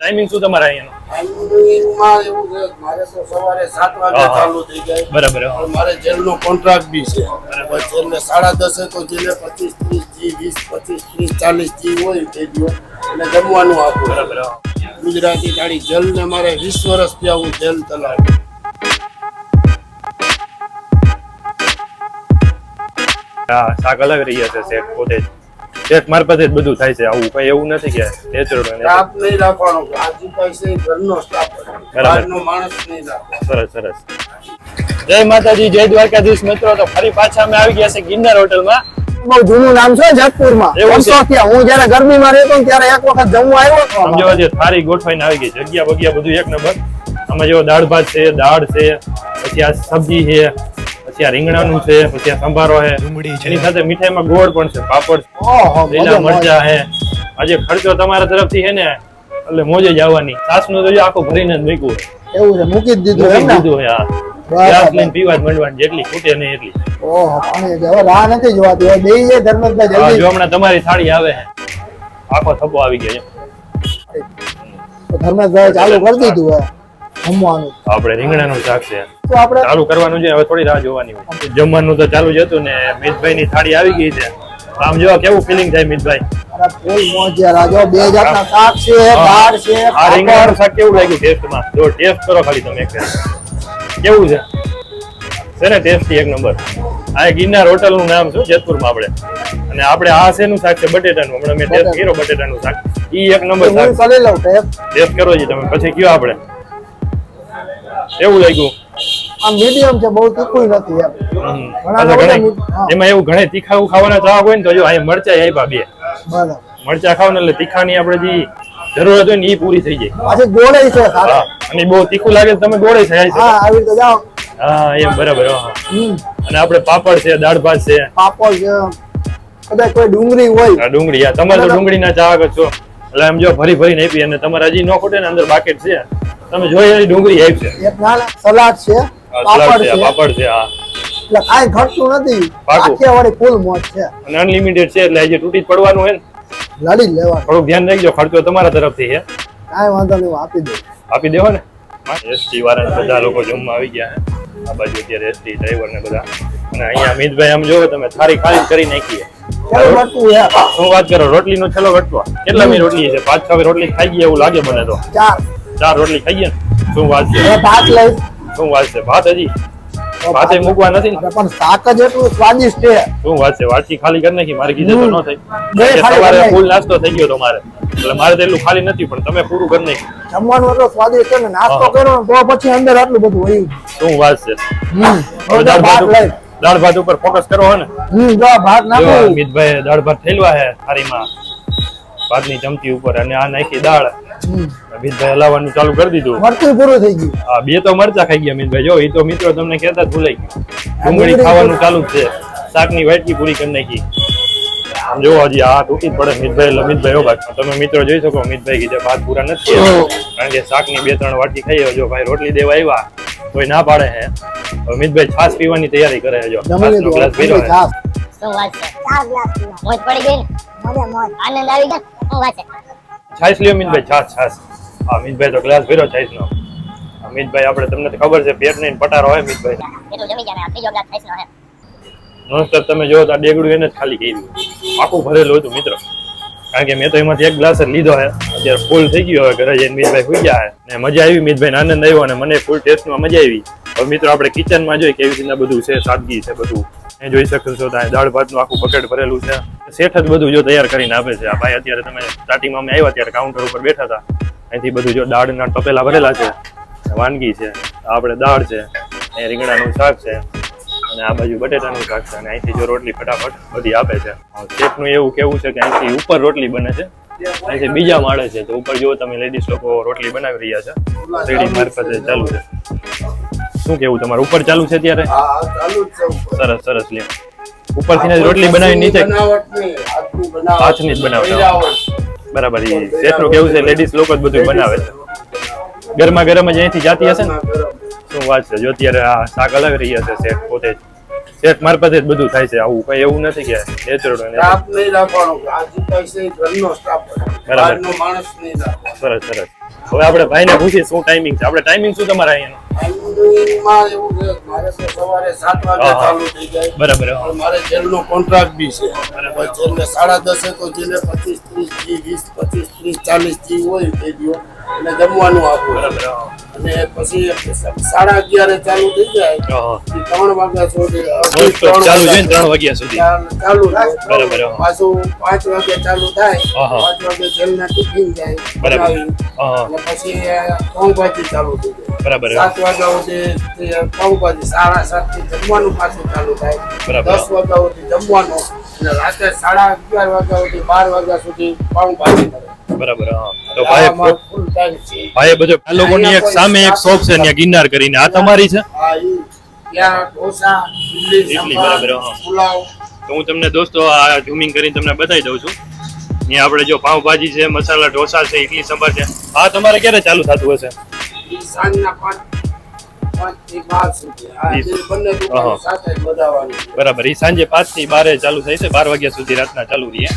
Timing શું તમારા અહીંયાનો? ટાઈમિંગમાં એવું છે મારે તો સવારે 7 વાગે ચાલુ થઈ જાય. બરાબર. મારે જેલનો કોન્ટ્રાક્ટ બી છે. બરાબર. જેલને 10:30 તો જેલે 25 30 જી 20 25 30 40 જી હોય તે દિવસ અને જમવાનું આપું. બરાબર. ગુજરાતી થાળી જેલને મારે 20 વર્ષ ત્યાં હું જેલ ચલાવ્યું. હા, શાક અલગ રહી છે શેઠ પોતે જ. શેઠ મારફતે જ બધું થાય છે. આવું કઈ એવું નથી કે નેચરલ સ્ટાફ નહીં રાખવાનો. આજે પૈસે ઘરનો સ્ટાફ બહારનો માણસ નહીં રાખવાનો. સરસ સરસ. જય માતાજી, જય દ્વારકાધીશ મિત્રો. તો ફરી પાછા અમે આવી ગયા છે ગિરનાર હોટલમાં. બહુ જૂનું નામ છે જેતપુરમાં. એવું છે? હું જયારે ગરમીમાં રહેતો ને ત્યારે એક વખત જમવા આવ્યો હતો. સમજો જે થાળી ગોઠવાઈને આવી ગઈ. જગ્યા બગ્યા બધું એક નંબર. આમાં જો દાળ ભાત છે, દાળ છે, પછી આ સબ્જી છે, પછી આ રીંગણાનું છે, પછી આ સંભારો છે, એની સાથે મીઠાઈમાં ગોળ પણ છે, પાપડ, લીલા મરચા છે. આજે ખર્ચો તમારા તરફથી છે ને એટલે મોજે જ આવવાની. છાસનું તો જો આખું ભરીને જ મૂક્યું. એવું છે, મૂકી જ દીધું એમ ને? દીધું યાર. ગ્લાસ લઈને પીવા જ માંડવાની, જેટલી ખૂટે નહીં એટલી. ઓહો, પાણી હવે રાહ નથી જોવાતી. હવે બેહી જાય ધર્મેશભાઈ હા, જલ્દી. જો હમણાં તમારી થાળી આવે છે. આખો થપ્પો આવી ગયો છે. તો ધર્મેશભાઈ ચાલુ કરી દીધું હે જમવાનું. આપણે રીંગણાનું શાક છે તો આપણે ચાલુ કરવાનું છે. હવે થોડી રાહ જોવાની હોય. જમવાનું તો ચાલુ જ હતું ને મિતભાઈ ની થાળી આવી ગઈ છે. આમ જો કેવું ફીલિંગ થાય મિતભાઈ? અરે ફૂલ મોજ યાર. આ જો બે જાતના શાક છે, દાળ છે, આ રીંગણાનું શાક કેવું લાગ્યું ટેસ્ટમાં? જો ટેસ્ટ કરો ખાલી તમે એક વાર. કેવું છે? છે ને ટેસ્ટી એક નંબર. આ ગિરનાર હોટલ નું નામ છે જેતપુરમાં આપણે. અને આપણે આ શેનું શાક છે? બટેટાનું. હમણાં મેં ટેસ્ટ કર્યો બટેટાનું શાક. ઈ એક નંબર શાક. હું કરી લઉં ટેસ્ટ કરો જી તમે, પછી કયો આપણે એવું લાગ્યું? આ મીડિયમ છે, બહુ તીખું નથી એમ. ઘણા લોકો એમાં એવું ઘણે તીખા ખાવાના ચાહક હોય ને તો જો અહીં મરચા આપ્યા બે. બરાબર. મરચા ખાવ ને એટલે તીખાની આપણે જે જરૂરત હોય ને એ પૂરી થઈ જાય. પાછી ગોળે છે સાથે. હા, અને બહુ તીખું લાગે તો તમે ગોળે ખાઈ શકો. હા, આવી રીતે જાઓ. હા, એમ બરાબર. હા. હમ. અને આપણે પાપડ છે, દાળ ભાત છે, પાપડ છે, કદાચ કોઈ ડુંગળી હોય. આ ડુંગળી. આ તમારે તો ડુંગળીના ચાહક જ છો એટલે એમ જો ભરી ભરીને આપી. અને તમારે હજી ન ખોટે ને અંદર બાકેટ છે તમે જોઈ એની ડુંગળી આવી છે. એક નાના સલાડ છે, પાપડ છે, પાપડ છે. હા, એટલે કાંઈ ઘટતું નથી. પાકું. આખી વાળી ફૂલ મોજ છે. અને અનલિમિટેડ છે એટલે હજી તૂટી જ પડવાનું હોય ને. લડી લેવાનું. થોડુંક ધ્યાન રાખજો, ખર્ચો તમારા તરફથી છે. કાંઈ વાંધો નહીં, હું આપી દઉં. આપી દેવો ને. એસટી વાળા બધા લોકો જમવા આવી ગયા છે. આ બાજુ અત્યારે એસટી ડ્રાઈવર ને બધા. અને અહીંયા અમિતભાઈ આમ જોવો તમે થાળી ખાલી કરી નાખી. કેવું ઘટતું છે? શું વાત કરો? રોટલી નો છેલ્લો ઘટતો કેટલામી રોટલી છે? 5-6 રોટલી ખાઈ ગઈ એવું લાગે મને તો. 4 રોટલી ખાઈ ગયા ને? શું વાત છે? ભાત લઈ. શું વાત છે? ભાત હજી ભાતે મૂકવા નથી ને? પણ શાક જ એટલું સ્વાદિષ્ટ છે. શું વાત છે? વાટકી ખાલી કરી નાખી? મારે કીધે તો ન થઈ. બે ખાલી સવારે કરી ફૂલ નાસ્તો થઈ ગયો તમારે એટલે મારે તો એટલું ખાલી નથી પણ તમે પૂરું કરી નાખ્યું. જમવાનું એટલું સ્વાદિષ્ટ છે ને, નાસ્તો કર્યો ને તો પછી અંદર આટલું બધું વયું. શું વાત છે? હવે દાળ ભાત લઈ. દાળ ભાત ઉપર ફોકસ કરો હો ને. જો ભાત જો નાખો. અમિતભાઈ દાળ ભાત ઠેલવા છે થાળીમાં ભાતની ચમચી ઉપર અને આ નાખી દાળ. અમિતભાઈ હલાવવાનું ચાલુ કરી દીધું. મરચું પૂરું થઈ ગયું. હા, 2 તો મરચા ખાઈ ગયા અમિતભાઈ. જો એ તો મિત્રો તમને કહેતા જ ભૂલાઈ ગયું. ડુંગળી ખાવાનું ચાલુ જ છે. શાકની વાટકી પૂરી કરી નાખી. આમ જો હજી આ તૂટી પડે અમિતભાઈ. અમિતભાઈ હો ભાઈ તમે મિત્રો જોઈ શકો અમિતભાઈ કીધે ભાત પૂરા નથી કારણ કે શાકની 2-3 વાટકી ખાઈ. જો ભાઈ રોટલી દેવા આવ્યા કોઈ ના પાડે હે. અમિતભાઈ છાસ પીવાની તૈયારી કરે છે. જો છાસનો ગ્લાસ પીરો છે. શું વાત છે? 4 ગ્લાસ પીવા. મોજ પડી ગઈ ને? મોજ આનંદ આવી ગયો. શું વાત છે? છાસ લ્યો અમિતભાઈ. છાસ. હા, અમિતભાઈ તો ગ્લાસ ભર્યો છાસનો. અમિતભાઈ આપણે તમને તો ખબર છે પેટ નહીં પટારો હોય અમિતભાઈ. એટલું જમી ગયા. ત્રીજો ગ્લાસ ખાઈશ નો હે. નોનસ્ટોપ તમે જો તો આ ડેગડું એને જ ખાલી કર્યું. આખું ભરેલું હતું મિત્રો. કારણ કે મેં તો એમાંથી એક ગ્લાસ જ લીધો છે. અત્યારે ફૂલ થઈ ગયો. હવે ઘરે જઈને મિતભાઈ સુઈ ગયા છે ને મજા આવી. મિતભાઈ આનંદ આવ્યો અને મને ફૂલ ટેસ્ટમાં મજા આવી. હવે મિત્રો આપણે કિચનમાં જોઈએ કેવી રીતના બધું છે, સાદગી છે બધું. એ જોઈ શકો છો ત્યાં દાળ ભાતનું આખું બકેટ ભરેલું છે. શેઠ જ બધું જો તૈયાર કરીને આપે છે. આ ભાઈ અત્યારે તમે સ્ટાર્ટિંગમાં અમે આવ્યા ત્યારે કાઉન્ટર ઉપર બેઠા હતા. અહીંથી બધું જો દાળના ટપેલા ભરેલા છે, વાનગી છે, આપણે દાળ છે, એ રીંગણાનું શાક છે અને આ બાજુ બટેટાનું શાક છે. અને અહીંથી જો રોટલી ફટાફટ બધી આપે છે. શેફનું એવું કેવું છે કે અહીંથી ઉપર રોટલી બને છે, અહીંથી બીજા માળે છે. તો ઉપર જો તમે લેડીઝ લોકો રોટલી બનાવી રહ્યા છે. રેડી મારફતે ચાલુ છે. શું કેવું તમારું? ઉપર ચાલુ છે અત્યારે? હા, ચાલુ જ છે ઉપર. સરસ સરસ લે. ઉપરથી જ રોટલી બનાવી નીચે હાથની જ બનાવતા. બરાબર. શેઠનું કેવું છે લેડીઝ લોકો જ બધું બનાવે છે. ગરમા ગરમ જ અહીંથી જાતી હશે ને? શું વાત છે? જો અત્યારે આ શાક અલગ રહી હશે શેઠ પોતે જ. શેઠ મારફતે જ બધું થાય છે. આવું કઈ એવું નથી કે નેચરલ. સ્ટાફ નહીં રાખવાનો. આજે પૈસે ઘરનો સ્ટાફ બહારનો માણસ નહીં રાખવાનો. સરસ સરસ. હવે આપણે ભાઈને પૂછીએ શું ટાઈમિંગ છે. આપણે ટાઈમિંગ શું તમારા અહીંયાનો? ટાઈમિંગમાં એવું છે મારે તો સવારે 7 વાગે હા. ચાલુ થઈ જાય. બરાબર. પણ મારે જેલનો કોન્ટ્રાક્ટ બી છે. જેલને 10:30 તો જેને 25 30 જી 20 25 30 40 જી હોય તે દિવસ અને જમવાનું આપવું. બરાબર. અને પછી 11:30 ચાલુ થઈ જાય હા. 3 વાગ્યા સુધી Non-stop ચાલુ છે ને 3 વાગ્યા સુધી. ચાલુ થાય. બરાબર. પાછું 5 વાગે ચાલુ થાય. હા. 5 વાગે જેલના ટિફિન જાય બરાબર. બનાવી. હા. અને પછી પાઉંભાજી ચાલુ થઈ જાય. બરાબર. 7 વાગ્યા સુધી પાઉંભાજી 7:30 થી જમવાનું પાછું ચાલુ થાય. બરાબર. 10 વાગ્યા સુધી જમવાનું અને રાતે 11:30 વાગ્યા સુધી 12 વાગ્યા સુધી પાઉંભાજી કરે. બરાબર. હા. તો આ ભાઈ અમારો full time છે. ભાઈ બધું આ લોકોની એક સામે એક શોપ છે ત્યાં ગિરનાર કરીને. આ તમારી છે? હા, ઈ ત્યાં ઢોસા, ઇડલી, ઇડલી, સંભાર, બરાબર, હા. પુલાવ. તો હું તમને દોસ્તો આ ઝૂમિંગ કરીને તમને બતાવી દઉં છું. ત્યાં આપણે જો પાવભાજી છે, મસાલા ઢોસા છે, ઇડલી સંભાર છે. આ તમારે ક્યારે ચાલુ થતું હશે? ઈ સાંજના 5 થી 12 સુધી. આ ઈ- જે બંને દુકાનો હા. સાથે જ બધાવાની. બરાબર. એ સાંજે 5 થી 12 ચાલુ થાય છે. 12 વાગ્યા સુધી રાતના ચાલુ રહીએ.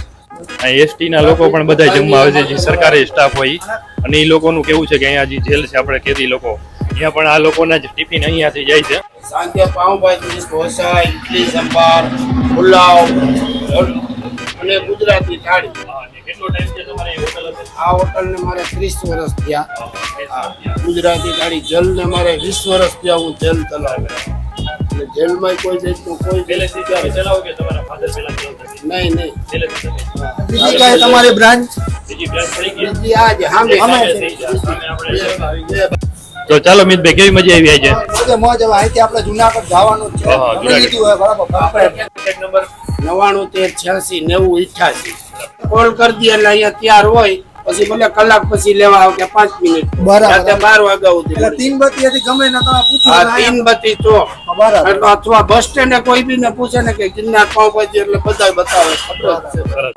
અહીં એસટી ના લોકો પણ બધા જમવા આવે છે, જે સરકારી સ્ટાફ હોય ઈ. અને એ લોકોનું કેવું છે કે અહીંયા જે જેલ છે આપણે કેદી લોકો, અહીંયા પણ આ લોકોના જ ટિફિન અહીંયાથી જાય છે. સાંજે પાઉંભાજી, ઢોસા, ઇડલી, સંભાર, પુલાવ અને ગુજરાતી થાળી. કેટલો ટાઈમ છે તમારે હોટલ હશે? આ હોટલને મારે 30 વર્ષ થયા. હા. ગુજરાતી થાળી જેલને મારે 20 વર્ષ થયા હું જેલ ચલાવું. અને જેલમાં કોઈ જાતનું કોઈ પહેલેથી તમે ચલાવો કે તમારા ફાધર પહેલા ચલાવતા હતા? નહીં નહીં. પહેલેથી તમે. બીજી કઈ તમારી બ્રાન્ચ બીજી બ્રાન્ચ પડી ગઈ? બીજી આ જ સામે સામે આપણે તો ચાલો મિતભાઈ, કેવી મજા આવી આજે? મોજે મોજ. હવે અહીંથી આપણે જુનાગઢ જવાનું જ છે. હા, તમે લીધું હોય બરાબર. કોન્ટેક્ટ નંબર 99 86 90 88 કોલ કરી દે એટલે અહીંયા તૈયાર હોય. પછી ભલે કલાક પછી લેવા આવ કે 5 મિનિટ. બરાબર. રાતે 12 વાગ્યા સુધી એટલે મળી. 3 બત્તીથી ગમે ને તમે પૂછો આ ને તીન બત્તી ચોક. બરાબર. એટલે અથવા બસ સ્ટેન્ડે કોઈ બી ને પૂછે ને કે ગિરનાર પાઉંભાજી એટલે બધા બતાવે. ખબર જ છે. સરસ.